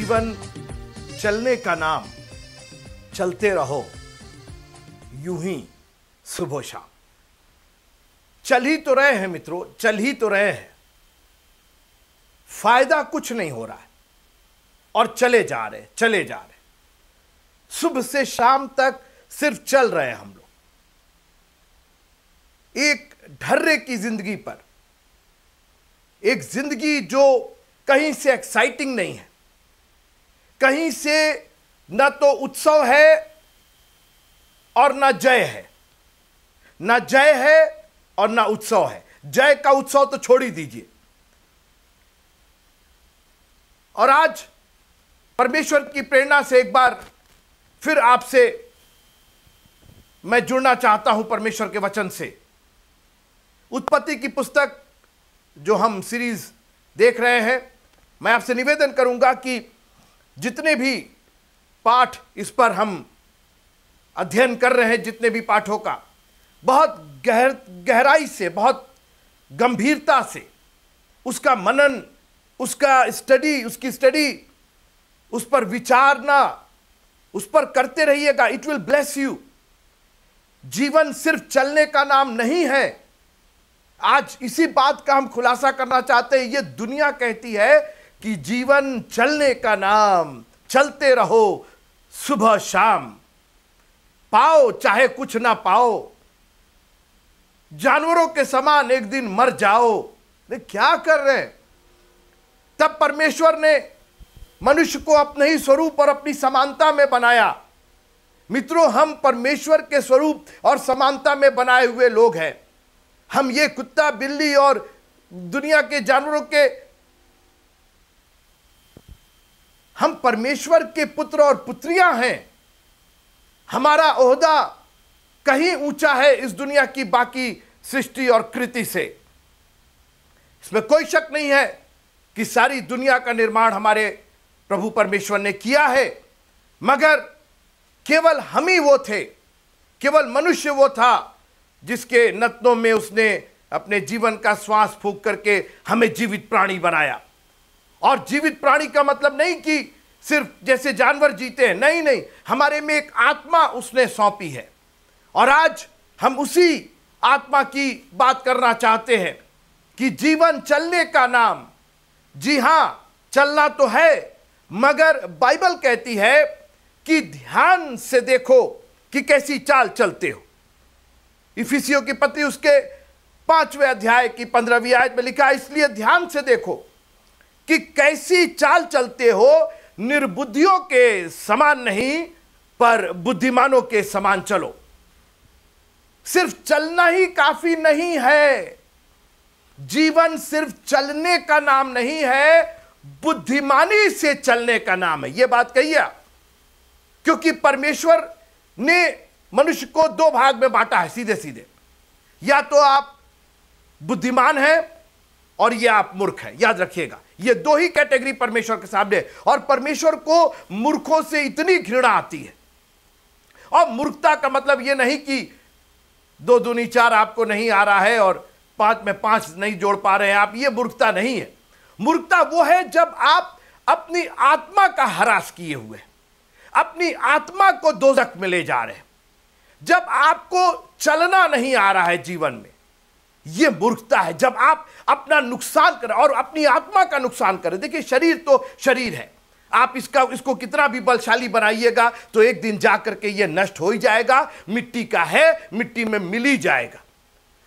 जीवन चलने का नाम, चलते रहो यूं ही सुबह शाम। चल ही तो रहे हैं मित्रों, चल ही तो रहे हैं, फायदा कुछ नहीं हो रहा है और चले जा रहे सुबह से शाम तक सिर्फ चल रहे हैं हम लोग, एक ढर्रे की जिंदगी पर, एक जिंदगी जो कहीं से एक्साइटिंग नहीं है, कहीं से न तो उत्सव है और न जय है, न जय है और न उत्सव है। जय का उत्सव तो छोड़ ही दीजिए। और आज परमेश्वर की प्रेरणा से एक बार फिर आपसे मैं जुड़ना चाहता हूं परमेश्वर के वचन से। उत्पत्ति की पुस्तक जो हम सीरीज देख रहे हैं, मैं आपसे निवेदन करूंगा कि जितने भी पाठ इस पर हम अध्ययन कर रहे हैं, जितने भी पाठों का बहुत गहराई से, बहुत गंभीरता से उसका मनन, उसका स्टडी, उसकी स्टडी, उस पर विचारना, उस पर करते रहिएगा। It will bless you. जीवन सिर्फ चलने का नाम नहीं है। आज इसी बात का हम खुलासा करना चाहते हैं। यह दुनिया कहती है कि जीवन चलने का नाम, चलते रहो सुबह शाम, पाओ चाहे कुछ ना पाओ, जानवरों के समान एक दिन मर जाओ। वे क्या कर रहे हैं? तब परमेश्वर ने मनुष्य को अपने ही स्वरूप और अपनी समानता में बनाया। मित्रों, हम परमेश्वर के स्वरूप और समानता में बनाए हुए लोग हैं। हम ये कुत्ता, बिल्ली और दुनिया के जानवरों के, हम परमेश्वर के पुत्र और पुत्रियां हैं। हमारा ओहदा कहीं ऊंचा है इस दुनिया की बाकी सृष्टि और कृति से। इसमें कोई शक नहीं है कि सारी दुनिया का निर्माण हमारे प्रभु परमेश्वर ने किया है, मगर केवल हम ही वो थे, केवल मनुष्य वो था जिसके नथनों में उसने अपने जीवन का श्वास फूंक करके हमें जीवित प्राणी बनाया। और जीवित प्राणी का मतलब नहीं कि सिर्फ जैसे जानवर जीते हैं, नहीं नहीं, हमारे में एक आत्मा उसने सौंपी है। और आज हम उसी आत्मा की बात करना चाहते हैं कि जीवन चलने का नाम। जी हां, चलना तो है, मगर बाइबल कहती है कि ध्यान से देखो कि कैसी चाल चलते हो। इफिसियों की पत्री उसके 5वें अध्याय की 15वीं आयत में लिखा है, इसलिए ध्यान से देखो कि कैसी चाल चलते हो, निर्बुद्धियों के समान नहीं पर बुद्धिमानों के समान चलो। सिर्फ चलना ही काफी नहीं है। जीवन सिर्फ चलने का नाम नहीं है, बुद्धिमानी से चलने का नाम है। यह बात कहिए, क्योंकि परमेश्वर ने मनुष्य को दो भाग में बांटा है सीधे सीधे। या तो आप बुद्धिमान हैं और या आप मूर्ख हैं। याद रखिएगा, ये दो ही कैटेगरी परमेश्वर के सामने। और परमेश्वर को मूर्खों से इतनी घृणा आती है। और मूर्खता का मतलब यह नहीं कि 2 दूनी 4 आपको नहीं आ रहा है और 5 में 5 नहीं जोड़ पा रहे हैं आप, ये मूर्खता नहीं है। मूर्खता वो है जब आप अपनी आत्मा का हरास किए हुए, अपनी आत्मा को दोजख में ले जा रहे हैं, जब आपको चलना नहीं आ रहा है जीवन में, यह मूर्खता है। जब आप अपना नुकसान करें और अपनी आत्मा का नुकसान करें। देखिए, शरीर तो शरीर है, आप इसको कितना भी बलशाली बनाइएगा तो एक दिन जाकर के यह नष्ट हो ही जाएगा। मिट्टी का है, मिट्टी में मिल ही जाएगा।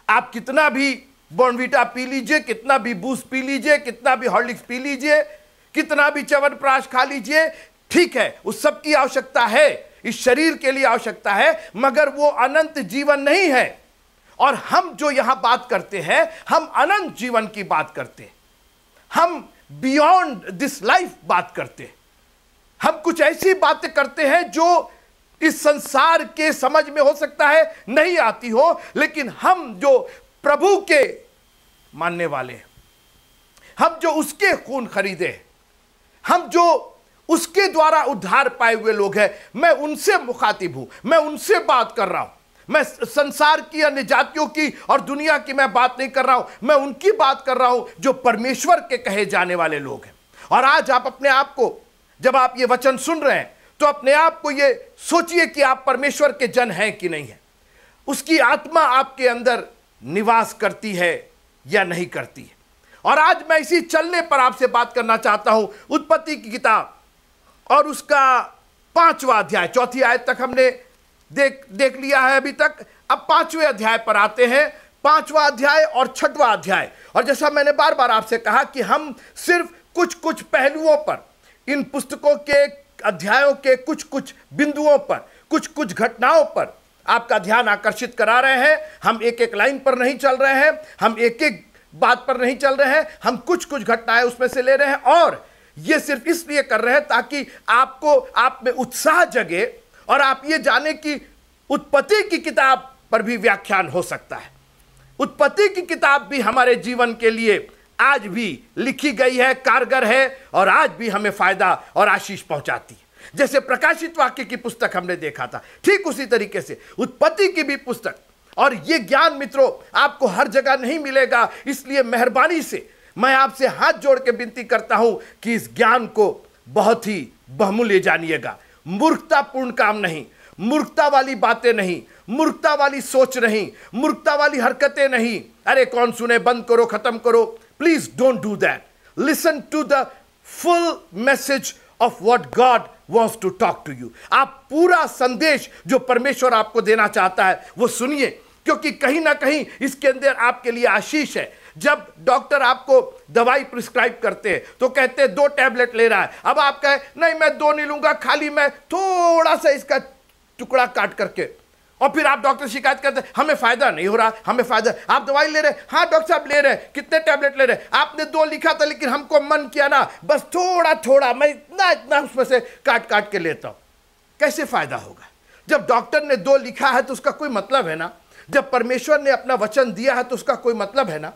आप कितना भी बॉर्नवीटा पी लीजिए, कितना भी बूस्ट पी लीजिए, कितना भी हॉर्लिक्स पी लीजिए, कितना भी च्यवनप्राश खा लीजिए, ठीक है, उस सब की आवश्यकता है, इस शरीर के लिए आवश्यकता है, मगर वो अनंत जीवन नहीं है। और हम जो यहां बात करते हैं, हम अनंत जीवन की बात करते हैं। हम बियॉन्ड दिस लाइफ बात करते हैं। हम कुछ ऐसी बातें करते हैं जो इस संसार के समझ में हो सकता है नहीं आती हो, लेकिन हम जो प्रभु के मानने वाले हैं, हम जो उसके खून खरीदे हैं, हम जो उसके द्वारा उद्धार पाए हुए लोग हैं, मैं उनसे मुखातिब हूं, मैं उनसे बात कर रहा हूं। मैं संसार की, अन्य जातियों की और दुनिया की मैं बात नहीं कर रहा हूं, मैं उनकी बात कर रहा हूं जो परमेश्वर के कहे जाने वाले लोग हैं। और आज आप अपने आप को जब आप ये वचन सुन रहे हैं तो अपने आप को ये सोचिए कि आप परमेश्वर के जन हैं कि नहीं है। उसकी आत्मा आपके अंदर निवास करती है या नहीं करती है। और आज मैं इसी चलने पर आपसे बात करना चाहता हूं। उत्पत्ति की किताब और उसका 5वां अध्याय, 4थी आयत तक हमने देख लिया है अभी तक। अब 5वें अध्याय पर आते हैं। 5वां अध्याय और 6वां अध्याय। और जैसा मैंने बार बार आपसे कहा कि हम सिर्फ कुछ कुछ पहलुओं पर, इन पुस्तकों के अध्यायों के कुछ कुछ बिंदुओं पर, कुछ कुछ घटनाओं पर आपका ध्यान आकर्षित करा रहे हैं। हम एक एक लाइन पर नहीं चल रहे हैं, हम एक एक बात पर नहीं चल रहे हैं, हम कुछ कुछ घटनाएं उसमें से ले रहे हैं। और ये सिर्फ इसलिए कर रहे हैं ताकि आप में उत्साह जगे और आप ये जाने कि उत्पत्ति की किताब पर भी व्याख्यान हो सकता है। उत्पत्ति की किताब भी हमारे जीवन के लिए आज भी लिखी गई है, कारगर है और आज भी हमें फायदा और आशीष पहुंचाती है। जैसे प्रकाशित वाक्य की पुस्तक हमने देखा था, ठीक उसी तरीके से उत्पत्ति की भी पुस्तक। और ये ज्ञान मित्रों आपको हर जगह नहीं मिलेगा, इसलिए मेहरबानी से मैं आपसे हाथ जोड़ के विनती करता हूं कि इस ज्ञान को बहुत ही बहुमूल्य जानिएगा। मूर्खतापूर्ण काम नहीं, मूर्खता वाली बातें नहीं, मूर्खता वाली सोच नहीं, मूर्खता वाली हरकतें नहीं। अरे कौन सुने, बंद करो, खत्म करो। Please don't do that. Listen to the full message of what God wants to talk to you। आप पूरा संदेश जो परमेश्वर आपको देना चाहता है वो सुनिए, क्योंकि कहीं ना कहीं इसके अंदर आपके लिए आशीष है। जब डॉक्टर आपको दवाई प्रिस्क्राइब करते हैं तो कहते हैं 2 टैबलेट ले रहा है। अब आप कहें नहीं मैं 2 नहीं लूंगा, खाली मैं थोड़ा सा इसका टुकड़ा काट करके, और फिर आप डॉक्टर शिकायत करते हैं हमें फायदा नहीं हो रहा, हमें फायदा। आप दवाई ले रहे हैं, हाँ डॉक्टर साहब ले रहे हैं, कितने टैबलेट ले रहे हैं? आपने 2 लिखा था लेकिन हमको मन किया ना बस थोड़ा थोड़ा मैं इतना उसमें से काट काट के लेता हूं। कैसे फायदा होगा? जब डॉक्टर ने 2 लिखा है तो उसका कोई मतलब है ना, जब परमेश्वर ने अपना वचन दिया है तो उसका कोई मतलब है ना।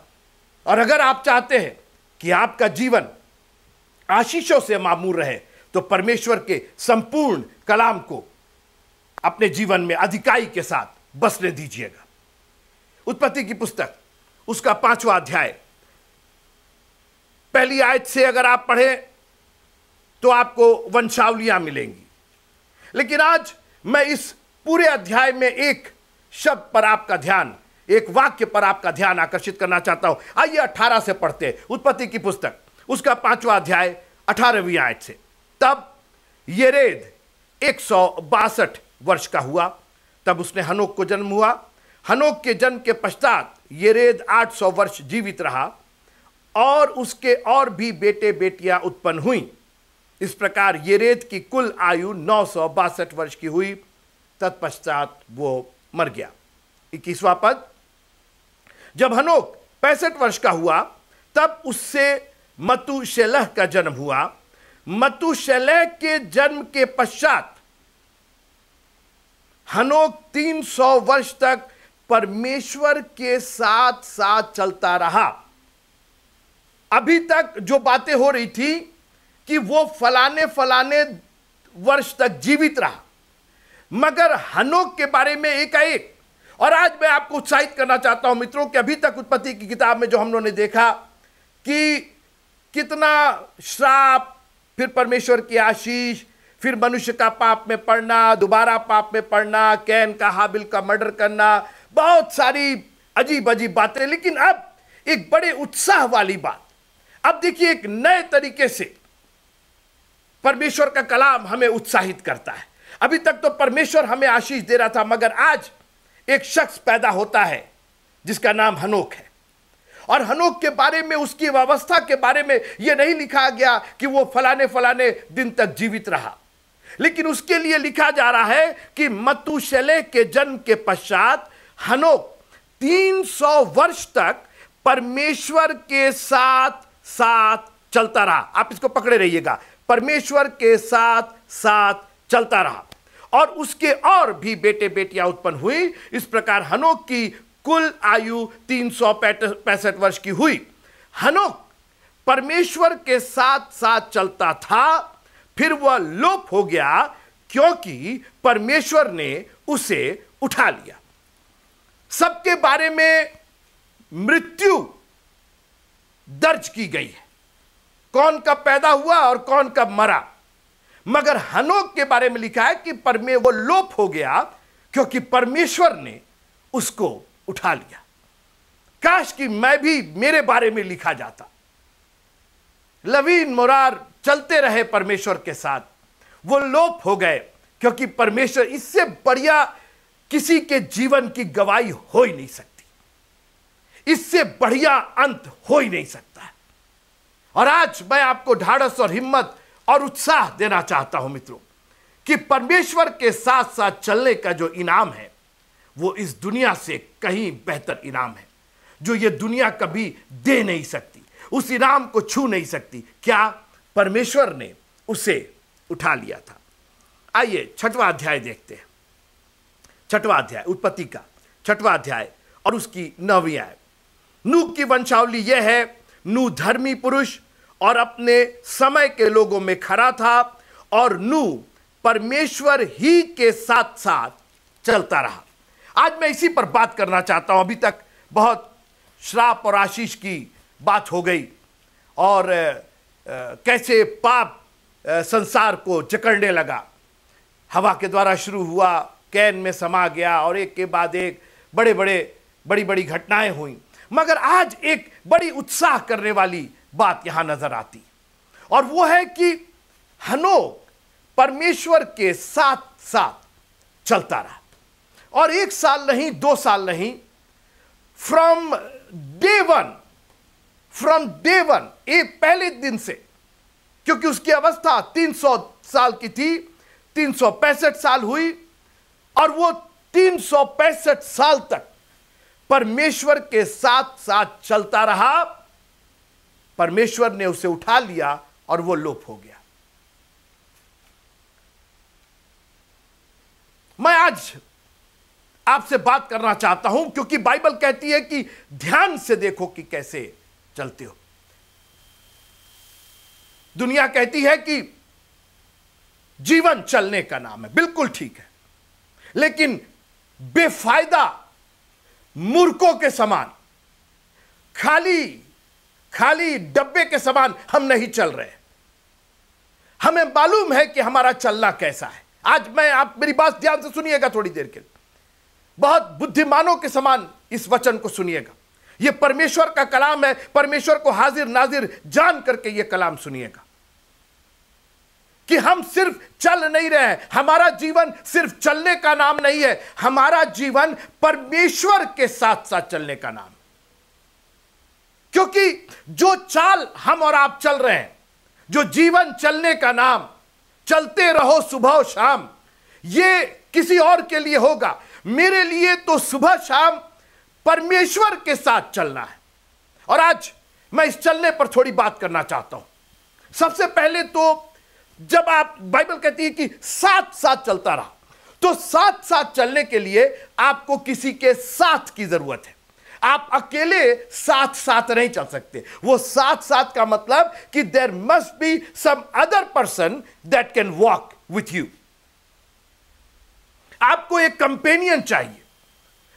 और अगर आप चाहते हैं कि आपका जीवन आशीषों से मामूर रहे तो परमेश्वर के संपूर्ण कलाम को अपने जीवन में अधिकाई के साथ बसने दीजिएगा। उत्पत्ति की पुस्तक उसका 5वां अध्याय, पहली आयत से अगर आप पढ़ें तो आपको वंशावलियां मिलेंगी। लेकिन आज मैं इस पूरे अध्याय में एक शब्द पर आपका ध्यान, एक वाक्य पर आपका ध्यान आकर्षित करना चाहता हूं। आइए 18 से पढ़ते हैं। उत्पत्ति की पुस्तक उसका 5वां अध्याय 18वीं आयत से। तब येरेद 162 वर्ष का हुआ, तब उसने हनोक को जन्म हुआ। हनोक के जन्म के पश्चात येरेद 800 वर्ष जीवित रहा और उसके और भी बेटे बेटियां उत्पन्न हुई। इस प्रकार येरेद की कुल आयु 962 वर्ष की हुई, तत्पश्चात वो मर गया। 21वां पद, जब हनोक 65 वर्ष का हुआ तब उससे मतूशेलह का जन्म हुआ। मतूशेलह के जन्म के पश्चात हनोक 300 वर्ष तक परमेश्वर के साथ साथ चलता रहा। अभी तक जो बातें हो रही थी कि वो फलाने वर्ष तक जीवित रहा, मगर हनोक के बारे में एकाएक। और आज मैं आपको उत्साहित करना चाहता हूं मित्रों कि अभी तक उत्पत्ति की किताब में जो हम लोगों ने देखा कि कितना श्राप, फिर परमेश्वर की आशीष, फिर मनुष्य का पाप में पड़ना, दोबारा पाप में पड़ना, कैन का हाबिल का मर्डर करना, बहुत सारी अजीब अजीब बातें। लेकिन अब एक बड़े उत्साह वाली बात, अब देखिए एक नए तरीके से परमेश्वर का कलाम हमें उत्साहित करता है। अभी तक तो परमेश्वर हमें आशीष दे रहा था, मगर आज एक शख्स पैदा होता है जिसका नाम हनोक है। और हनोक के बारे में, उसकी व्यवस्था के बारे में यह नहीं लिखा गया कि वो फलाने दिन तक जीवित रहा, लेकिन उसके लिए लिखा जा रहा है कि मतूशेलह के जन्म के पश्चात हनोक 300 वर्ष तक परमेश्वर के साथ साथ चलता रहा। आप इसको पकड़े रहिएगा, परमेश्वर के साथ साथ चलता रहा और उसके और भी बेटे बेटियां उत्पन्न हुई। इस प्रकार हनोक की कुल आयु 365 वर्ष की हुई। हनोक परमेश्वर के साथ साथ चलता था, फिर वह लोप हो गया क्योंकि परमेश्वर ने उसे उठा लिया। सबके बारे में मृत्यु दर्ज की गई है, कौन कब पैदा हुआ और कौन कब मरा। मगर हनोक के बारे में लिखा है कि वो लोप हो गया क्योंकि परमेश्वर ने उसको उठा लिया। काश कि मैं भी, मेरे बारे में लिखा जाता। लवीन मोरार चलते रहे परमेश्वर के साथ, वो लोप हो गए क्योंकि परमेश्वर, इससे बढ़िया किसी के जीवन की गवाही हो ही नहीं सकती, इससे बढ़िया अंत हो ही नहीं सकता। और आज मैं आपको ढाढ़स और हिम्मत और उत्साह देना चाहता हूं मित्रों कि परमेश्वर के साथ साथ चलने का जो इनाम है वो इस दुनिया से कहीं बेहतर इनाम है, जो ये दुनिया कभी दे नहीं सकती, उस इनाम को छू नहीं सकती। क्या? परमेश्वर ने उसे उठा लिया था। आइए 6वां अध्याय देखते हैं। 6वां अध्याय, उत्पत्ति का 6वां अध्याय और उसकी 9वीं आयत। नूह की वंशावली यह है, नूह धर्मी पुरुष और अपने समय के लोगों में खरा था, और नूह परमेश्वर ही के साथ साथ चलता रहा। आज मैं इसी पर बात करना चाहता हूं। अभी तक बहुत श्राप और आशीष की बात हो गई और कैसे पाप संसार को जकड़ने लगा। हवा के द्वारा शुरू हुआ, कैन में समा गया और एक के बाद एक बड़ी बड़ी घटनाएं हुई। मगर आज एक बड़ी उत्साह करने वाली बात यहां नजर आती, और वो है कि हनोक परमेश्वर के साथ साथ चलता रहा। और 1 साल नहीं, 2 साल नहीं, फ्रॉम डे वन, एक पहले दिन से, क्योंकि उसकी अवस्था 300 साल की थी, 365 साल हुई, और वो 365 साल तक परमेश्वर के साथ साथ चलता रहा। परमेश्वर ने उसे उठा लिया और वो लोप हो गया। मैं आज आपसे बात करना चाहता हूं क्योंकि बाइबल कहती है कि ध्यान से देखो कि कैसे चलते हो। दुनिया कहती है कि जीवन चलने का नाम है, बिल्कुल ठीक है, लेकिन बेफायदा मूर्खों के समान, खाली डब्बे के समान हम नहीं चल रहे। हमें मालूम है कि हमारा चलना कैसा है। आज आप मेरी बात ध्यान से सुनिएगा थोड़ी देर के लिए, बहुत बुद्धिमानों के समान इस वचन को सुनिएगा। यह परमेश्वर का कलाम है, परमेश्वर को हाजिर नाजिर जान करके यह कलाम सुनिएगा कि हम सिर्फ चल नहीं रहे हैं। हमारा जीवन सिर्फ चलने का नाम नहीं है, हमारा जीवन परमेश्वर के साथ साथ चलने का नाम है। क्योंकि जो चाल हम और आप चल रहे हैं, जो जीवन चलने का नाम, चलते रहो सुबह शाम, ये किसी और के लिए होगा। मेरे लिए तो सुबह शाम परमेश्वर के साथ चलना है। और आज मैं इस चलने पर थोड़ी बात करना चाहता हूं। सबसे पहले तो जब आप, बाइबल कहती है कि साथ साथ चलता रहा, तो साथ साथ चलने के लिए आपको किसी के साथ की जरूरत है। आप अकेले साथ साथ नहीं चल सकते। वो साथ साथ का मतलब कि there must be some other person that can walk with you. आपको एक कंपेनियन चाहिए,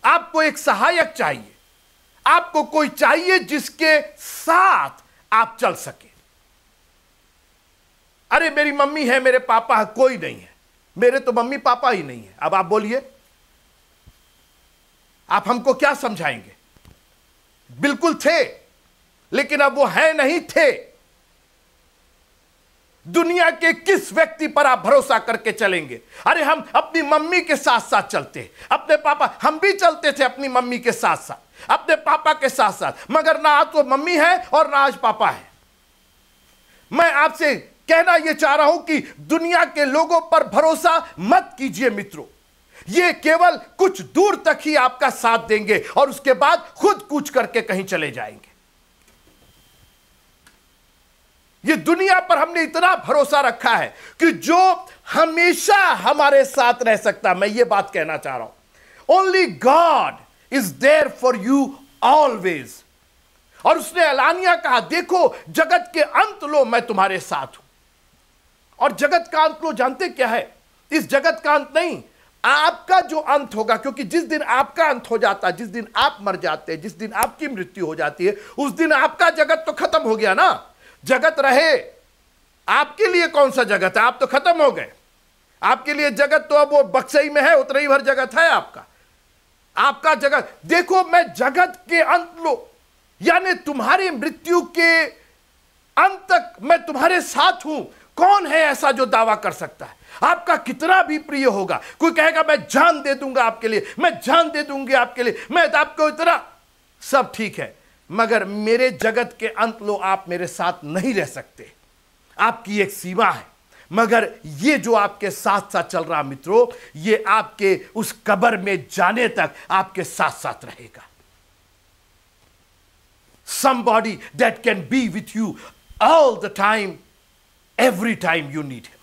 आपको एक सहायक चाहिए, आपको कोई चाहिए जिसके साथ आप चल सके। अरे मेरी मम्मी है, मेरे पापा है, कोई नहीं है। मेरे तो मम्मी पापा ही नहीं है। अब आप बोलिए, आप हमको क्या समझाएंगे? बिल्कुल थे, लेकिन अब वो है नहीं थे। दुनिया के किस व्यक्ति पर आप भरोसा करके चलेंगे? अरे हम अपनी मम्मी के साथ साथ चलते हैं, अपने पापा, हम भी चलते थे अपनी मम्मी के साथ साथ, अपने पापा के साथ साथ, मगर ना आज तो मम्मी है और ना आज पापा है। मैं आपसे कहना यह चाह रहा हूं कि दुनिया के लोगों पर भरोसा मत कीजिए मित्रों। ये केवल कुछ दूर तक ही आपका साथ देंगे और उसके बाद खुद कूच करके कहीं चले जाएंगे। ये दुनिया पर हमने इतना भरोसा रखा है कि जो हमेशा हमारे साथ रह सकता, मैं ये बात कहना चाह रहा हूं, only God is there for you always. और उसने एलानिया कहा, देखो जगत के अंत लो मैं तुम्हारे साथ हूं। और जगत का अंत लो जानते क्या है? इस जगत का अंत नहीं, आपका जो अंत होगा। क्योंकि जिस दिन आपका अंत हो जाता है, जिस दिन आप मर जाते हैं, जिस दिन आपकी मृत्यु हो जाती है, उस दिन आपका जगत तो खत्म हो गया ना। जगत रहे, आपके लिए कौन सा जगत है? आप तो खत्म हो गए। आपके लिए जगत तो अब वो बक्सई में है, उतना ही भर जगत है आपका जगत। देखो, मैं जगत के अंत लो, यानी तुम्हारी मृत्यु के अंत तक मैं तुम्हारे साथ हूं। कौन है ऐसा जो दावा कर सकता है? आपका कितना भी प्रिय होगा, कोई कहेगा मैं जान दे दूंगा आपके लिए, मैं जान दे दूंगी आपके लिए, मैं आपको इतना, सब ठीक है, मगर मेरे जगत के अंत लो आप मेरे साथ नहीं रह सकते। आपकी एक सीमा है, मगर ये जो आपके साथ साथ चल रहा मित्रों, ये आपके उस कब्र में जाने तक आपके साथ साथ रहेगा। Somebody that can be with you all the time, every time you need him.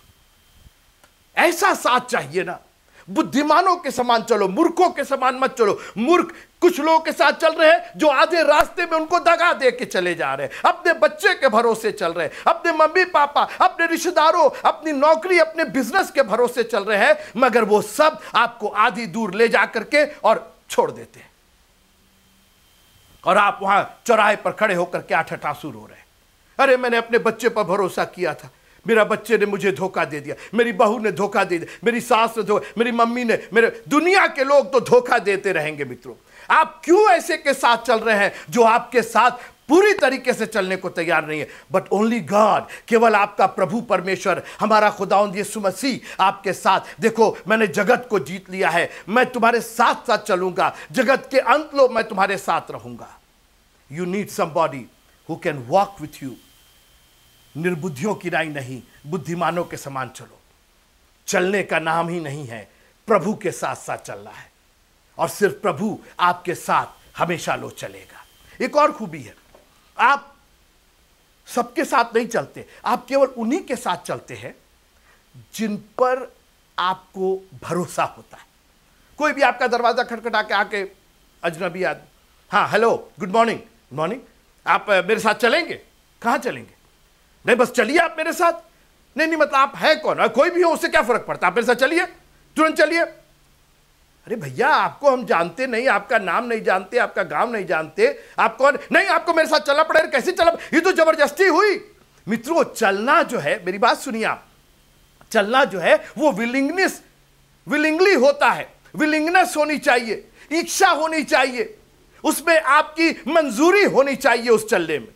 ऐसा साथ चाहिए ना। बुद्धिमानों के समान चलो, मूर्खों के समान मत चलो। मूर्ख कुछ लोगों के साथ चल रहे हैं जो आधे रास्ते में उनको दगा दे के चले जा रहे हैं, अपने बच्चे के भरोसे चल रहे हैं, अपने मम्मी पापा, अपने रिश्तेदारों, अपनी नौकरी, अपने बिजनेस के भरोसे चल रहे हैं, मगर वो सब आपको आधी दूर ले जा करके और छोड़ देते हैं। और आप वहां चौराहे पर खड़े होकर क्या ठठासुर हो रहे हैं? अरे मैंने अपने बच्चे पर भरोसा किया था, मेरा बच्चे ने मुझे धोखा दे दिया, मेरी बहू ने धोखा दे दिया, मेरी सास ने धोखा, मेरी मम्मी ने, मेरे दुनिया के लोग तो धोखा देते रहेंगे। मित्रों, आप क्यों ऐसे के साथ चल रहे हैं जो आपके साथ पूरी तरीके से चलने को तैयार नहीं है? बट ओनली गॉड, केवल आपका प्रभु परमेश्वर, हमारा खुदावंद यीशु मसीह आपके साथ। देखो, मैंने जगत को जीत लिया है, मैं तुम्हारे साथ साथ चलूंगा, जगत के अंत लो मैं तुम्हारे साथ रहूंगा। You need somebody who can walk with you. निर्बुद्धियों की राय नहीं, बुद्धिमानों के समान चलो। चलने का नाम ही नहीं है, प्रभु के साथ साथ चलना है, और सिर्फ प्रभु आपके साथ हमेशा लो चलेगा। एक और खूबी है, आप सबके साथ नहीं चलते, आप केवल उन्हीं के साथ चलते हैं जिन पर आपको भरोसा होता है। कोई भी आपका दरवाजा खटखटा के आके, अजनबी आदमी, हाँ hello, good morning, good morning, आप मेरे साथ चलेंगे? कहाँ चलेंगे? नहीं बस चलिए आप मेरे साथ। नहीं नहीं, मतलब आप हैं कौन? कोई भी हो, उससे क्या फर्क पड़ता, आप मेरे साथ चलिए, तुरंत चलिए। अरे भैया, आपको हम जानते नहीं, आपका नाम नहीं जानते, आपका गांव नहीं जानते, आप कौन? नहीं, आपको मेरे साथ चलना पड़ेगा। कैसे चला? ये तो जबरदस्ती हुई। मित्रों, चलना जो है, मेरी बात सुनिए आप, चलना जो है वो विलिंगली होता है। विलिंगनेस होनी चाहिए, इच्छा होनी चाहिए, उसमें आपकी मंजूरी होनी चाहिए उस चलने में।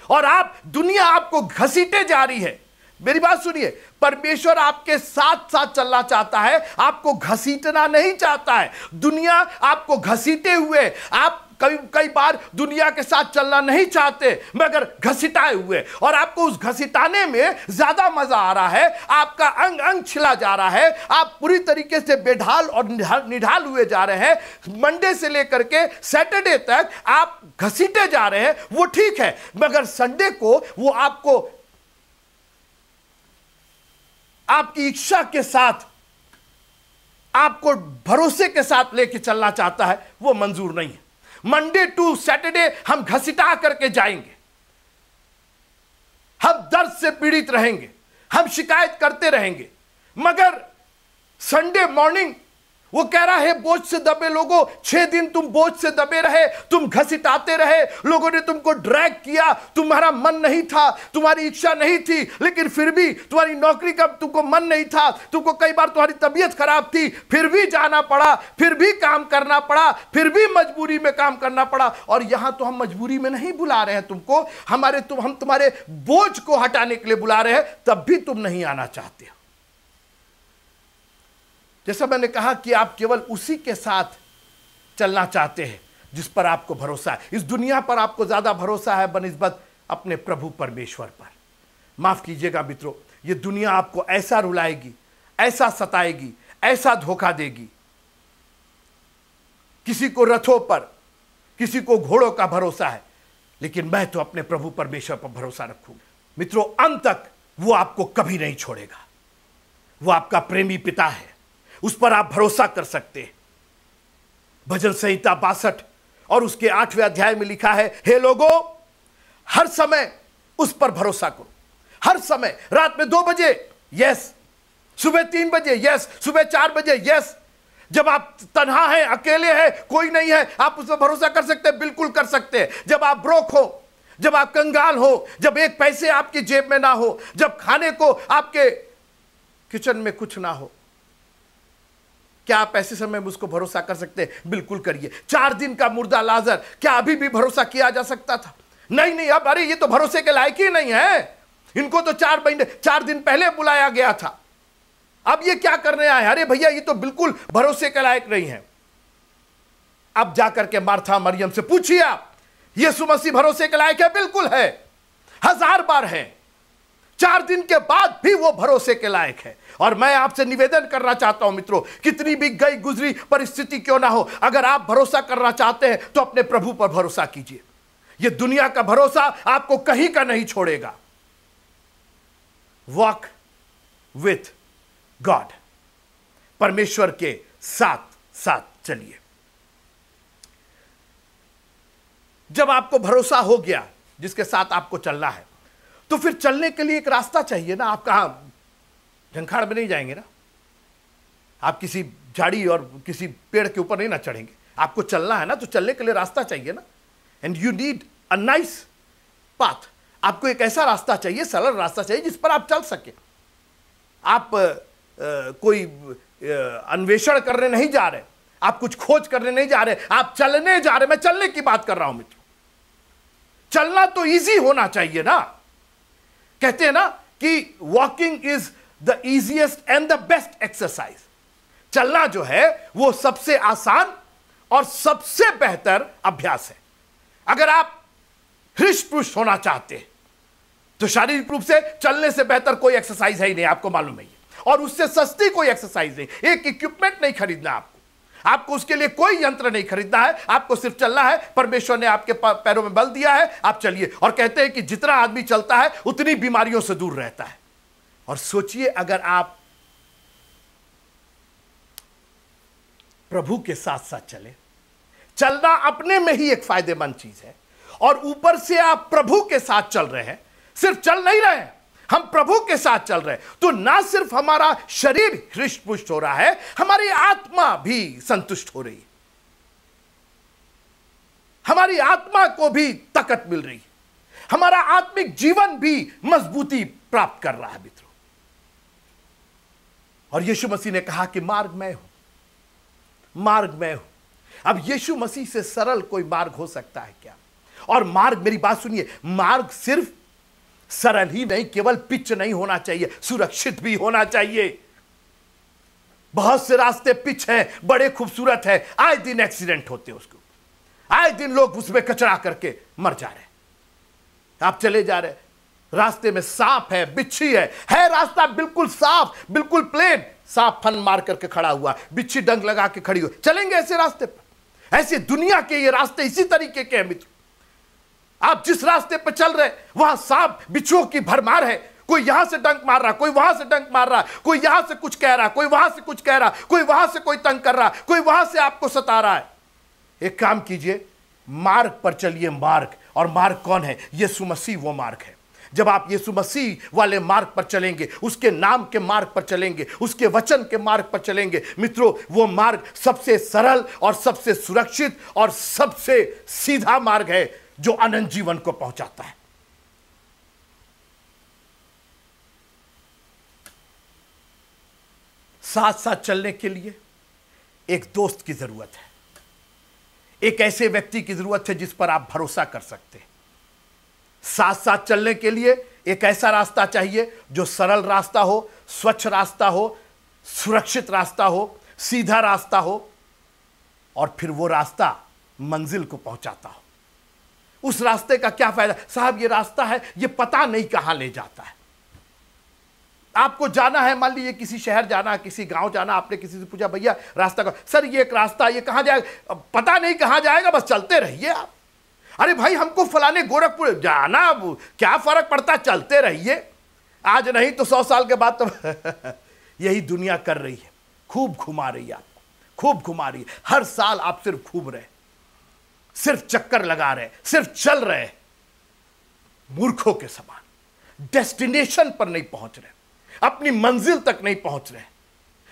और आप, दुनिया आपको घसीटे जा रही है। मेरी बात सुनिए, परमेश्वर आपके साथ साथ चलना चाहता है, आपको घसीटना नहीं चाहता है। दुनिया आपको घसीटे हुए, आप कई बार दुनिया के साथ चलना नहीं चाहते, मगर घसीटाए हुए, और आपको उस घसीटाने में ज्यादा मजा आ रहा है, आपका अंग अंग छिला जा रहा है, आप पूरी तरीके से बेढाल और निढाल हुए जा रहे हैं। मंडे से लेकर के सैटरडे तक आप घसीटे जा रहे हैं, वो ठीक है, मगर संडे को वो आपको आपकी इच्छा के साथ, आपको भरोसे के साथ लेके चलना चाहता है, वो मंजूर नहीं है। मंडे टू सैटरडे हम घसीटा करके जाएंगे, हम दर्द से पीड़ित रहेंगे, हम शिकायत करते रहेंगे, मगर संडे मॉर्निंग वो कह रहा है, बोझ से दबे लोगों, 6 दिन तुम बोझ से दबे रहे, तुम घसीटाते रहे, लोगों ने तुमको ड्रैग किया, तुम्हारा मन नहीं था, तुम्हारी इच्छा नहीं थी, लेकिन फिर भी तुम्हारी नौकरी का तुमको मन नहीं था, तुमको कई बार तुम्हारी तबीयत खराब थी, फिर भी जाना पड़ा, फिर भी काम करना पड़ा, फिर भी मजबूरी में काम करना पड़ा। और यहां तो हम मजबूरी में नहीं बुला रहे हैं तुमको, हम तुम्हारे बोझ को हटाने के लिए बुला रहे हैं, तब भी तुम नहीं आना चाहते हो। जैसा मैंने कहा कि आप केवल उसी के साथ चलना चाहते हैं जिस पर आपको भरोसा है। इस दुनिया पर आपको ज्यादा भरोसा है बनिस्बत अपने प्रभु परमेश्वर पर। माफ कीजिएगा मित्रों, ये दुनिया आपको ऐसा रुलाएगी, ऐसा सताएगी, ऐसा धोखा देगी। किसी को रथों पर, किसी को घोड़ों का भरोसा है, लेकिन मैं तो अपने प्रभु परमेश्वर पर भरोसा रखूंगा। मित्रों, अंत तक वो आपको कभी नहीं छोड़ेगा। वो आपका प्रेमी पिता है, उस पर आप भरोसा कर सकते हैं। भजन संहिता 62 और उसके 8वें अध्याय में लिखा है, हे लोगों, हर समय उस पर भरोसा करो। हर समय, रात में 2 बजे यस, सुबह 3 बजे यस, सुबह 4 बजे यस। जब आप तन्हा हैं, अकेले हैं, कोई नहीं है, आप उस पर भरोसा कर सकते हैं, बिल्कुल कर सकते हैं। जब आप ब्रोक हो, जब आप कंगाल हो, जब एक पैसे आपकी जेब में ना हो, जब खाने को आपके किचन में कुछ ना हो, क्या आप ऐसे समय में उसको भरोसा कर सकते हैं? बिल्कुल करिए। 4 दिन का मुर्दा लाजर, क्या अभी भी भरोसा किया जा सकता था? नहीं, अब अरे ये तो भरोसे के लायक ही नहीं है, इनको तो 4 दिन पहले बुलाया गया था, अब ये क्या करने आए? अरे भैया ये तो बिल्कुल भरोसे के लायक नहीं है। अब जाकर के मार्था मरियम से पूछिए आप, यीशु मसीह भरोसे के लायक है? बिल्कुल है, 1000 बार है। 4 दिन के बाद भी वो भरोसे के लायक है। और मैं आपसे निवेदन करना चाहता हूं मित्रों, कितनी भी गई गुजरी परिस्थिति क्यों ना हो, अगर आप भरोसा करना चाहते हैं तो अपने प्रभु पर भरोसा कीजिए। ये दुनिया का भरोसा आपको कहीं का नहीं छोड़ेगा। वॉक विथ गॉड, परमेश्वर के साथ साथ चलिए। जब आपको भरोसा हो गया जिसके साथ आपको चलना है, तो फिर चलने के लिए एक रास्ता चाहिए ना। आप कहां झंखाड़ में नहीं जाएंगे ना, आप किसी झाड़ी और किसी पेड़ के ऊपर नहीं ना चढ़ेंगे। आपको चलना है ना, तो चलने के लिए रास्ता चाहिए ना। And you need a nice path. आपको एक ऐसा रास्ता चाहिए, सरल रास्ता चाहिए जिस पर आप चल सके। आप कोई अन्वेषण करने नहीं जा रहे, आप कुछ खोज करने नहीं जा रहे, आप चलने जा रहे। मैं चलने की बात कर रहा हूं मित्रों। चलना तो इजी होना चाहिए ना। कहते हैं ना कि walking is the easiest and the best exercise. चलना जो है वो सबसे आसान और सबसे बेहतर अभ्यास है। अगर आप हृष्ट पुष्ट होना चाहते हैं तो शारीरिक रूप से चलने से बेहतर कोई एक्सरसाइज है ही नहीं, आपको मालूम है। और उससे सस्ती कोई एक्सरसाइज नहीं। एक इक्विपमेंट नहीं खरीदना आपको उसके लिए कोई यंत्र नहीं खरीदना है, आपको सिर्फ चलना है। परमेश्वर ने आपके पैरों में बल दिया है, आप चलिए। और कहते हैं कि जितना आदमी चलता है उतनी बीमारियों से दूर रहता है। और सोचिए अगर आप प्रभु के साथ साथ चले। चलना अपने में ही एक फायदेमंद चीज है, और ऊपर से आप प्रभु के साथ चल रहे हैं। सिर्फ चल नहीं रहे हैं, हम प्रभु के साथ चल रहे हैं, तो ना सिर्फ हमारा शरीर हृष्ट पुष्ट हो रहा है, हमारी आत्मा भी संतुष्ट हो रही है। हमारी आत्मा को भी ताकत मिल रही है, हमारा आत्मिक जीवन भी मजबूती प्राप्त कर रहा है मित्रों। और यीशु मसीह ने कहा कि मार्ग मैं हूं, मार्ग मैं हूं। अब यीशु मसीह से सरल कोई मार्ग हो सकता है क्या? और मार्ग, मेरी बात सुनिए, मार्ग सिर्फ सरल ही नहीं, केवल पिच नहीं होना चाहिए, सुरक्षित भी होना चाहिए। बहुत से रास्ते पिच हैं, बड़े खूबसूरत है, आए दिन एक्सीडेंट होते हैं उसको, आए दिन लोग उसमें कचरा करके मर जा रहे हैं। आप चले जा रहे, रास्ते में सांप है, बिच्छी है रास्ता बिल्कुल साफ, बिल्कुल प्लेन, सांप फन मार करके खड़ा हुआ, बिच्छी डंक लगा के खड़ी हुई। चलेंगे ऐसे रास्ते पर? ऐसे दुनिया के ये रास्ते इसी तरीके के हैं मित्र। आप जिस रास्ते पर चल रहे वहां सांप बिच्छुओं की भरमार है। कोई यहां से डंक मार रहा, कोई वहां से डंक मार रहा, कोई यहां से कुछ कह रहा, कोई वहां से कुछ कह रहा, कोई वहां से कोई तंग कर रहा, कोई वहां से आपको सता रहा है। एक काम कीजिए, मार्ग पर चलिए। मार्ग, और मार्ग कौन है? यीशु मसीह वो मार्ग है। जब आप यीशु मसीह वाले मार्ग पर चलेंगे, उसके नाम के मार्ग पर चलेंगे, उसके वचन के मार्ग पर चलेंगे मित्रों, वो मार्ग सबसे सरल और सबसे सुरक्षित और सबसे सीधा मार्ग है जो अनंत जीवन को पहुंचाता है। साथ साथ चलने के लिए एक दोस्त की जरूरत है, एक ऐसे व्यक्ति की जरूरत है जिस पर आप भरोसा कर सकते हैं। साथ साथ चलने के लिए एक ऐसा रास्ता चाहिए जो सरल रास्ता हो, स्वच्छ रास्ता हो, सुरक्षित रास्ता हो, सीधा रास्ता हो, और फिर वो रास्ता मंजिल को पहुंचाता हो। उस रास्ते का क्या फायदा? साहब ये रास्ता है, ये पता नहीं कहां ले जाता है। आपको जाना है, मान लीजिए किसी शहर जाना है, किसी गांव जाना, आपने किसी से पूछा भैया रास्ता का, सर ये एक रास्ता, ये कहां जाएगा? पता नहीं कहां जाएगा, बस चलते रहिए आप। अरे भाई हमको फलाने गोरखपुर जाना, क्या फर्क पड़ता, चलते रहिए। आज नहीं तो 100 साल के बाद तो यही दुनिया कर रही है, खूब घुमा रही है आपको, खूब घुमा रही है। हर साल आप सिर्फ घूम रहे, सिर्फ चक्कर लगा रहे, सिर्फ चल रहे, मूर्खों के समान। डेस्टिनेशन पर नहीं पहुंच रहे, अपनी मंजिल तक नहीं पहुंच रहे।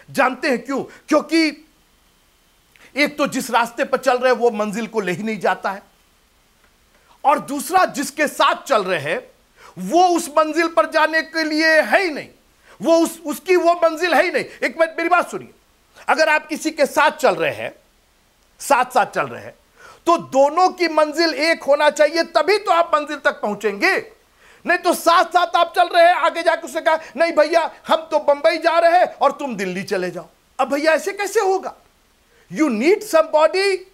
जानते हैं क्यों? क्योंकि एक तो जिस रास्ते पर चल रहे वो मंजिल को ले ही नहीं जाता है, और दूसरा जिसके साथ चल रहे हैं वो उस मंजिल पर जाने के लिए है ही नहीं, वो उसकी वो मंजिल है ही नहीं। एक मिनट मेरी बात सुनिए, अगर आप किसी के साथ चल रहे हैं, साथ साथ चल रहे हैं, तो दोनों की मंजिल एक होना चाहिए, तभी तो आप मंजिल तक पहुंचेंगे। नहीं तो साथ साथ आप चल रहे हैं, आगे जाकर उसने कहा नहीं भैया हम तो बंबई जा रहे हैं और तुम दिल्ली चले जाओ। अब भैया ऐसे कैसे होगा? You need somebody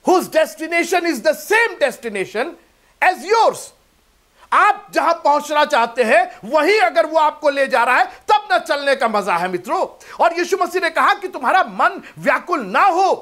whose destination is the same destination as yours। आप जहां पहुंचना चाहते हैं वहीं अगर वो आपको ले जा रहा है तब ना चलने का मजा है मित्रों। और यीशु मसीह ने कहा कि तुम्हारा मन व्याकुल ना हो,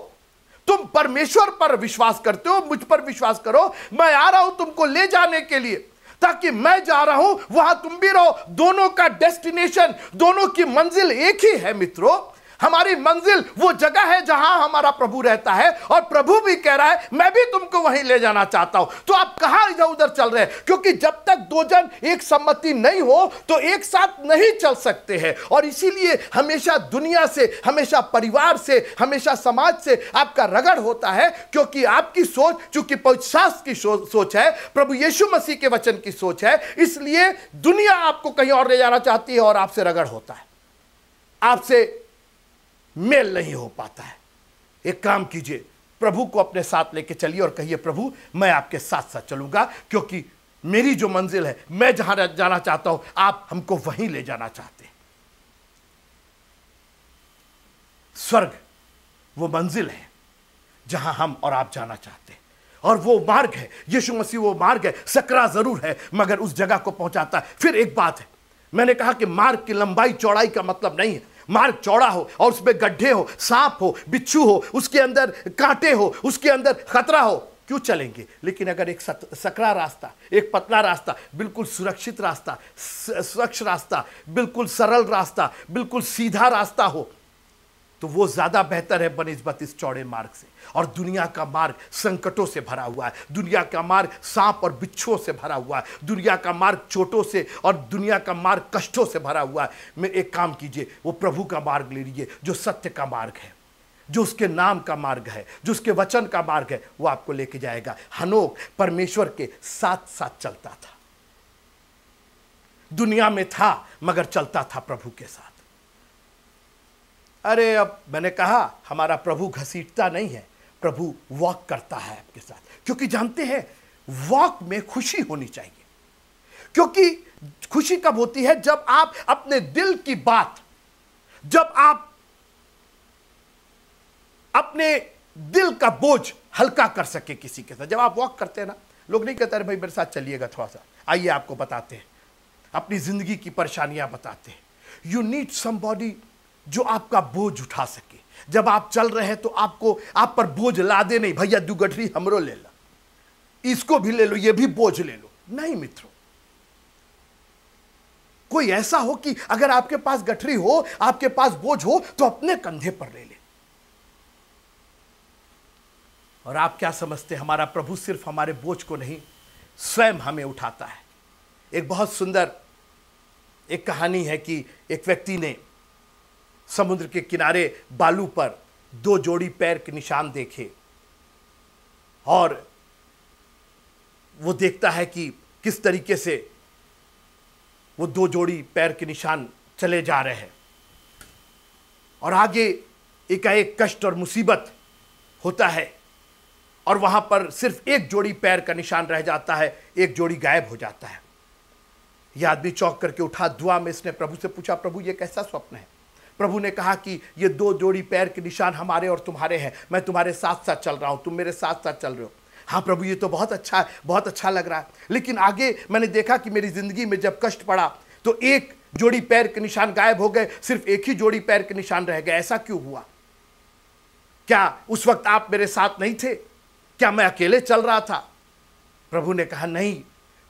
तुम परमेश्वर पर विश्वास करते हो, मुझ पर विश्वास करो, मैं आ रहा हूं तुमको ले जाने के लिए, ताकि मैं जा रहा हूं वहां तुम भी रहो। दोनों का डेस्टिनेशन, दोनों की मंजिल एक ही है मित्रों। हमारी मंजिल वो जगह है जहां हमारा प्रभु रहता है, और प्रभु भी कह रहा है मैं भी तुमको वहीं ले जाना चाहता हूं। तो आप कहां इधर उधर चल रहे हैं? क्योंकि जब तक दो जन एक सम्मति नहीं हो तो एक साथ नहीं चल सकते हैं। और इसीलिए हमेशा दुनिया से, हमेशा परिवार से, हमेशा समाज से आपका रगड़ होता है, क्योंकि आपकी सोच चूंकि पवित्र शास्त्र की सोच है, प्रभु यीशु मसीह के वचन की सोच है, इसलिए दुनिया आपको कहीं और ले जाना चाहती है और आपसे रगड़ होता है, आपसे मेल नहीं हो पाता है। एक काम कीजिए, प्रभु को अपने साथ लेके चलिए और कहिए प्रभु मैं आपके साथ साथ चलूंगा, क्योंकि मेरी जो मंजिल है, मैं जहां जाना चाहता हूं आप हमको वहीं ले जाना चाहते हैं। स्वर्ग वो मंजिल है जहां हम और आप जाना चाहते हैं, और वो मार्ग है, यीशु मसीह वो मार्ग है। सकरा जरूर है मगर उस जगह को पहुंचाता है। फिर एक बात है, मैंने कहा कि मार्ग की लंबाई चौड़ाई का मतलब नहीं है। मार्ग चौड़ा हो और उसमें गड्ढे हो, सांप हो, बिच्छू हो, उसके अंदर कांटे हो, उसके अंदर खतरा हो, क्यों चलेंगे? लेकिन अगर एक सकरा रास्ता, एक पतला रास्ता, बिल्कुल सुरक्षित रास्ता, स्वच्छ रास्ता, बिल्कुल सरल रास्ता, बिल्कुल सीधा रास्ता हो, तो वो ज्यादा बेहतर है बनिस्बत इस चौड़े मार्ग से। और दुनिया का मार्ग संकटों से भरा हुआ है, दुनिया का मार्ग सांप और बिच्छुओं से भरा हुआ है, दुनिया का मार्ग चोटों से और दुनिया का मार्ग कष्टों से भरा हुआ है। मैं एक काम कीजिए, वो प्रभु का मार्ग ले लीजिए, जो सत्य का मार्ग है, जो उसके नाम का मार्ग है, जो उसके वचन का मार्ग है, वो आपको लेके जाएगा। हनोक परमेश्वर के साथ साथ चलता था, दुनिया में था मगर चलता था प्रभु के साथ। अरे अब मैंने कहा हमारा प्रभु घसीटता नहीं है, प्रभु वॉक करता है आपके साथ, क्योंकि जानते हैं वॉक में खुशी होनी चाहिए। क्योंकि खुशी कब होती है? जब आप अपने दिल की बात, जब आप अपने दिल का बोझ हल्का कर सके किसी के साथ। जब आप वॉक करते हैं ना, लोग नहीं कहते अरे भाई मेरे साथ चलिएगा थोड़ा सा, आइए आपको बताते हैं, अपनी जिंदगी की परेशानियां बताते हैं। यू नीड समबॉडी जो आपका बोझ उठा सके। जब आप चल रहे हैं तो आपको, आप पर बोझ लादे नहीं, भैया दू गठरी हमरो ले ला, इसको भी ले लो, ये भी बोझ ले लो। नहीं मित्रों, कोई ऐसा हो कि अगर आपके पास गठरी हो, आपके पास बोझ हो, तो अपने कंधे पर ले ले। और आप क्या समझते हैं, हमारा प्रभु सिर्फ हमारे बोझ को नहीं, स्वयं हमें उठाता है। एक बहुत सुंदर एक कहानी है कि एक व्यक्ति ने समुद्र के किनारे बालू पर दो जोड़ी पैर के निशान देखे, और वो देखता है कि किस तरीके से वो दो जोड़ी पैर के निशान चले जा रहे हैं, और आगे एकाएक कष्ट और मुसीबत होता है, और वहां पर सिर्फ एक जोड़ी पैर का निशान रह जाता है, एक जोड़ी गायब हो जाता है। यह आदमी चौंक करके उठा, दुआ में इसने प्रभु से पूछा, प्रभु ये कैसा स्वप्न है? प्रभु ने कहा कि ये दो जोड़ी पैर के निशान हमारे और तुम्हारे हैं, मैं तुम्हारे साथ साथ चल रहा हूं, तुम मेरे साथ साथ चल रहे हो। हाँ प्रभु ये तो बहुत अच्छा है, बहुत अच्छा लग रहा है, लेकिन आगे मैंने देखा कि मेरी जिंदगी में जब कष्ट पड़ा तो एक जोड़ी पैर के निशान गायब हो गए, सिर्फ एक ही जोड़ी पैर के निशान रह गए, ऐसा क्यों हुआ? क्या उस वक्त आप मेरे साथ नहीं थे? क्या मैं अकेले चल रहा था? प्रभु ने कहा नहीं,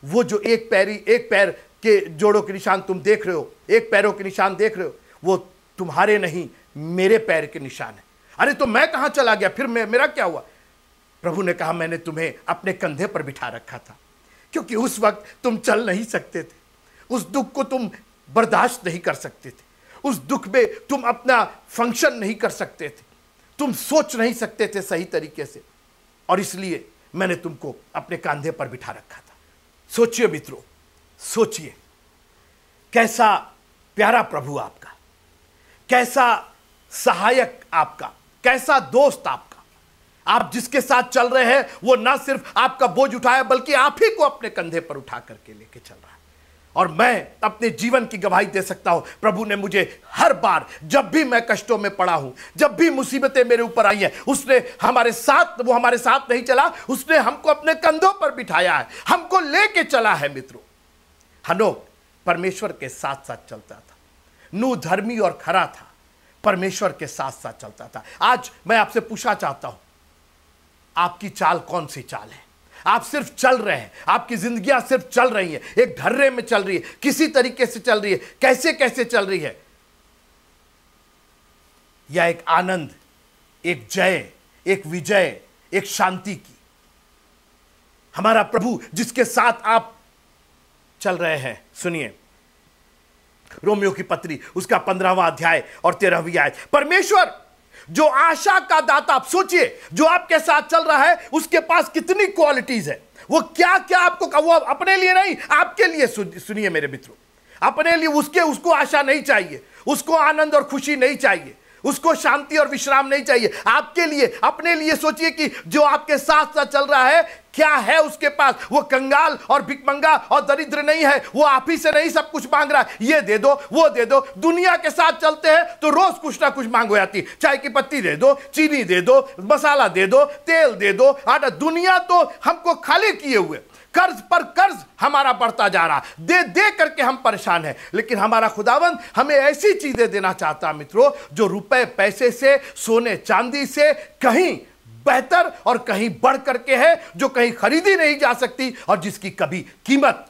वो जो एक पैर के जोड़ों के निशान तुम देख रहे हो, एक पैरों के निशान देख रहे हो, वो तुम्हारे नहीं, मेरे पैर के निशान है। अरे तो मैं कहां चला गया फिर? मेरा क्या हुआ? प्रभु ने कहा मैंने तुम्हें अपने कंधे पर बिठा रखा था, क्योंकि उस वक्त तुम चल नहीं सकते थे, उस दुख को तुम बर्दाश्त नहीं कर सकते थे, उस दुख में तुम अपना फंक्शन नहीं कर सकते थे, तुम सोच नहीं सकते थे सही तरीके से, और इसलिए मैंने तुमको अपने कंधे पर बिठा रखा था। सोचिए मित्रों, सोचिए कैसा प्यारा प्रभु आपका, कैसा सहायक आपका, कैसा दोस्त आपका। आप जिसके साथ चल रहे हैं वो ना सिर्फ आपका बोझ उठाया बल्कि आप ही को अपने कंधे पर उठा करके लेके चल रहा है। और मैं अपने जीवन की गवाही दे सकता हूं, प्रभु ने मुझे हर बार जब भी मैं कष्टों में पड़ा हूं, जब भी मुसीबतें मेरे ऊपर आई हैं, उसने हमारे साथ नहीं चला, उसने हमको अपने कंधों पर बिठाया है, हमको लेके चला है। मित्रों, हनोक परमेश्वर के साथ साथ चलता था। नूह धर्मी और खरा था, परमेश्वर के साथ साथ चलता था। आज मैं आपसे पूछना चाहता हूं, आपकी चाल कौन सी चाल है? आप सिर्फ चल रहे हैं, आपकी जिंदगियां सिर्फ चल रही हैं, एक ढर्रे में चल रही है, किसी तरीके से चल रही है, कैसे कैसे चल रही है, या एक आनंद, एक जय, एक विजय, एक शांति की? हमारा प्रभु जिसके साथ आप चल रहे हैं, सुनिए रोमियो की पत्री उसका 15वां अध्याय और 13वीं आयत। परमेश्वर जो आशा का दाता, आप सोचिए, जो आपके साथ चल रहा है उसके पास कितनी क्वालिटीज है, वो क्या क्या आपको, वो अपने लिए नहीं आपके लिए। सुनिए मेरे मित्रों, अपने लिए उसको आशा नहीं चाहिए, उसको आनंद और खुशी नहीं चाहिए, उसको शांति और विश्राम नहीं चाहिए। आपके लिए, अपने लिए सोचिए कि जो आपके साथ साथ चल रहा है क्या है उसके पास। वो कंगाल और भिखमंगा और दरिद्र नहीं है, वो आप ही से नहीं सब कुछ मांग रहा है, ये दे दो वो दे दो। दुनिया के साथ चलते हैं तो रोज कुछ ना कुछ मांग हो जाती, चाय की पत्ती दे दो, चीनी दे दो, मसाला दे दो, तेल दे दो, आटा। दुनिया तो हमको खाली किए हुए, कर्ज पर कर्ज हमारा बढ़ता जा रहा, दे दे करके हम परेशान हैं। लेकिन हमारा खुदावंद हमें ऐसी चीजें देना चाहता मित्रों, जो रुपए पैसे से, सोने चांदी से कहीं बेहतर और कहीं बढ़ करके है, जो कहीं खरीदी नहीं जा सकती और जिसकी कभी कीमत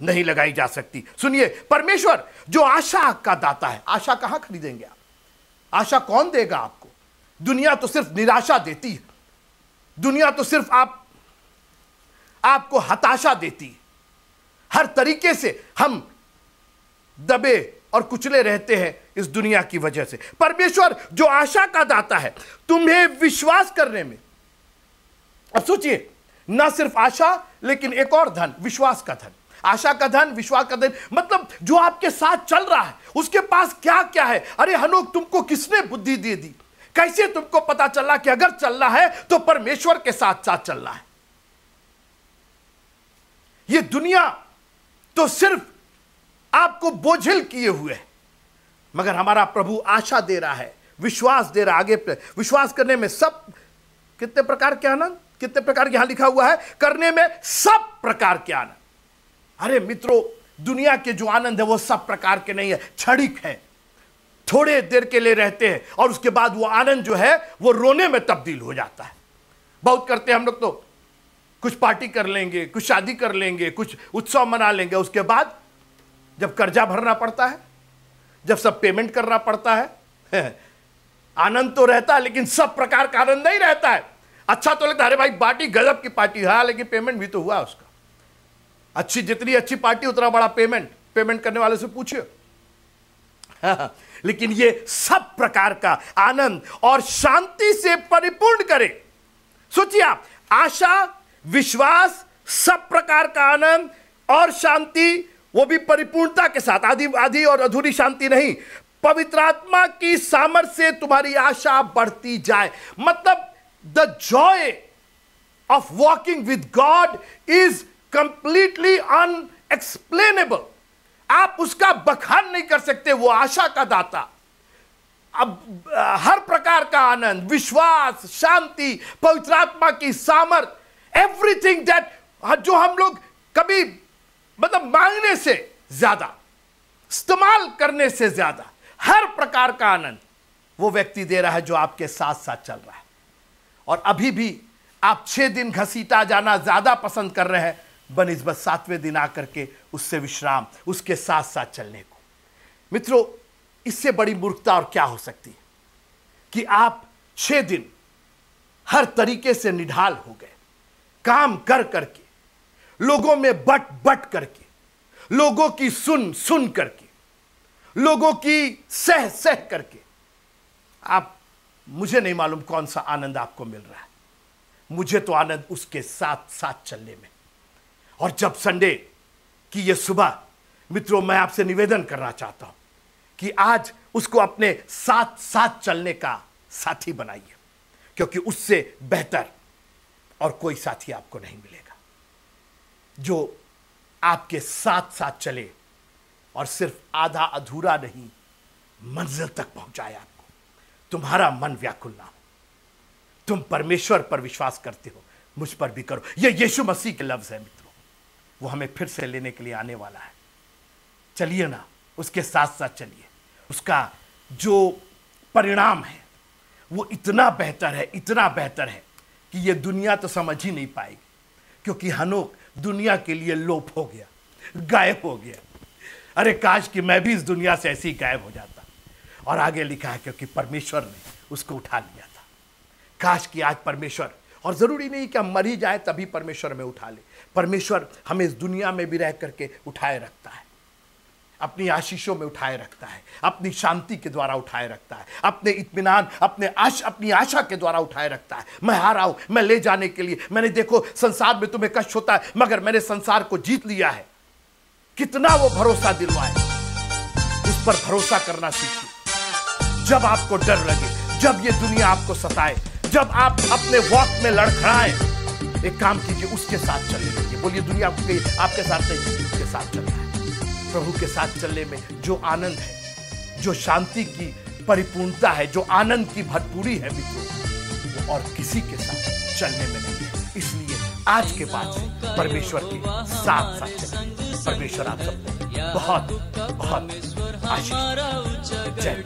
नहीं लगाई जा सकती। सुनिए, परमेश्वर जो आशा का दाता है, आशा कहां खरीदेंगे आप? आशा कौन देगा आपको? दुनिया तो सिर्फ निराशा देती है, दुनिया तो सिर्फ आपको हताशा देती है। हर तरीके से हम दबे और कुचले रहते हैं इस दुनिया की वजह से। परमेश्वर जो आशा का दाता है, तुम्हें विश्वास करने में, अब सोचिए, ना सिर्फ आशा लेकिन एक और धन, विश्वास का धन। आशा का धन, विश्वास का धन, मतलब जो आपके साथ चल रहा है उसके पास क्या क्या है। अरे हनोक, तुमको किसने बुद्धि दे दी? कैसे तुमको पता चला कि अगर चलना है तो परमेश्वर के साथ साथ चलना है? ये दुनिया तो सिर्फ आपको बोझिल किए हुए है, मगर हमारा प्रभु आशा दे रहा है, विश्वास दे रहा है। आगे विश्वास करने में सब, कितने प्रकार के आनंद, कितने प्रकार के, यहां लिखा हुआ है करने में सब प्रकार के आनंद। अरे मित्रों, दुनिया के जो आनंद है वो सब प्रकार के नहीं है, क्षणिक है, थोड़े देर के लिए रहते हैं और उसके बाद वो आनंद जो है वो रोने में तब्दील हो जाता है। बहुत करते हैं हम लोग, तो कुछ पार्टी कर लेंगे, कुछ शादी कर लेंगे, कुछ उत्सव मना लेंगे, उसके बाद जब कर्जा भरना पड़ता है, जब सब पेमेंट करना पड़ता है, आनंद तो रहता है लेकिन सब प्रकार का आनंद नहीं रहता है। अच्छा तो लगता है, अरे भाई पार्टी गजब की पार्टी है, लेकिन पेमेंट भी तो हुआ उसका। अच्छी, जितनी अच्छी पार्टी उतना बड़ा पेमेंट करने वाले से पूछिए। लेकिन ये सब प्रकार का आनंद और शांति से परिपूर्ण करे। सोचिए आप, आशा, विश्वास, सब प्रकार का आनंद और शांति, वो भी परिपूर्णता के साथ, आधी और अधूरी शांति नहीं। पवित्र आत्मा की सामर्थ्य से तुम्हारी आशा बढ़ती जाए। मतलब the Joy of walking with God is completely unexplainable. आप उसका बखान नहीं कर सकते। वो आशा का दाता, अब हर प्रकार का आनंद, विश्वास, शांति, पवित्र आत्मा की सामर्थ्य, एवरीथिंग दैट, जो हम लोग कभी मतलब मांगने से ज्यादा, इस्तेमाल करने से ज्यादा, हर प्रकार का आनंद वो व्यक्ति दे रहा है जो आपके साथ साथ चल रहा है। और अभी भी आप 6 दिन घसीटा जाना ज्यादा पसंद कर रहे हैं बनिस्बत 7वें दिन आकर के उससे विश्राम, उसके साथ साथ चलने को। मित्रों, इससे बड़ी मूर्खता और क्या हो सकती है कि आप 6 दिन हर तरीके से निढाल हो गए, काम कर करके, लोगों में बट करके, लोगों की सुन करके, लोगों की सह करके। आप, मुझे नहीं मालूम कौन सा आनंद आपको मिल रहा है, मुझे तो आनंद उसके साथ साथ चलने में। और जब संडे की ये सुबह, मित्रों, मैं आपसे निवेदन करना चाहता हूं कि आज उसको अपने साथ साथ चलने का साथी बनाइए, क्योंकि उससे बेहतर और कोई साथी आपको नहीं मिलेगा जो आपके साथ साथ चले और सिर्फ आधा अधूरा नहीं, मंजिल तक पहुंचाए आपको। तुम्हारा मन व्याकुल ना हो, तुम परमेश्वर पर विश्वास करते हो, मुझ पर भी करो। यह यीशु मसीह के लफ्ज है मित्रों, वो हमें फिर से लेने के लिए आने वाला है। चलिए ना, उसके साथ साथ चलिए। उसका जो परिणाम है वो इतना बेहतर है, इतना बेहतर है कि ये दुनिया तो समझ ही नहीं पाएगी, क्योंकि हनोक दुनिया के लिए लोप हो गया, गायब हो गया। अरे काश कि मैं भी इस दुनिया से ऐसे ही गायब हो जाता। और आगे लिखा है क्योंकि परमेश्वर ने उसको उठा लिया था। काश कि आज परमेश्वर, और जरूरी नहीं कि हम मर ही जाए तभी परमेश्वर हमें उठा ले, परमेश्वर हमें इस दुनिया में भी रह करके उठाए रखता है, अपनी आशीषों में उठाए रखता है, अपनी शांति के द्वारा उठाए रखता है, अपने इत्मीनान, अपनी आशा के द्वारा उठाए रखता है। मैं हारा हूं, मैं ले जाने के लिए, मैंने देखो संसार में तुम्हें कष्ट होता है मगर मैंने संसार को जीत लिया है। कितना वो भरोसा दिलवाए, उस पर भरोसा करना सीखिए। जब आपको डर लगे, जब ये दुनिया आपको सताए, जब आप अपने वॉक में लड़खड़ाए, एक काम कीजिए, उसके साथ चलिए। बोलिए दुनिया आपके साथ नहीं, उसके साथ चलना है। प्रभु के साथ चलने में जो आनंद है, जो शांति की परिपूर्णता है, जो आनंद की भरपूरी है मित्रों, वो और किसी के साथ चलने में नहीं है। इसलिए आज के बाद से परमेश्वर के साथ साथ चलिए। परमेश्वर आप सबको बहुत बहुत आशीष। जय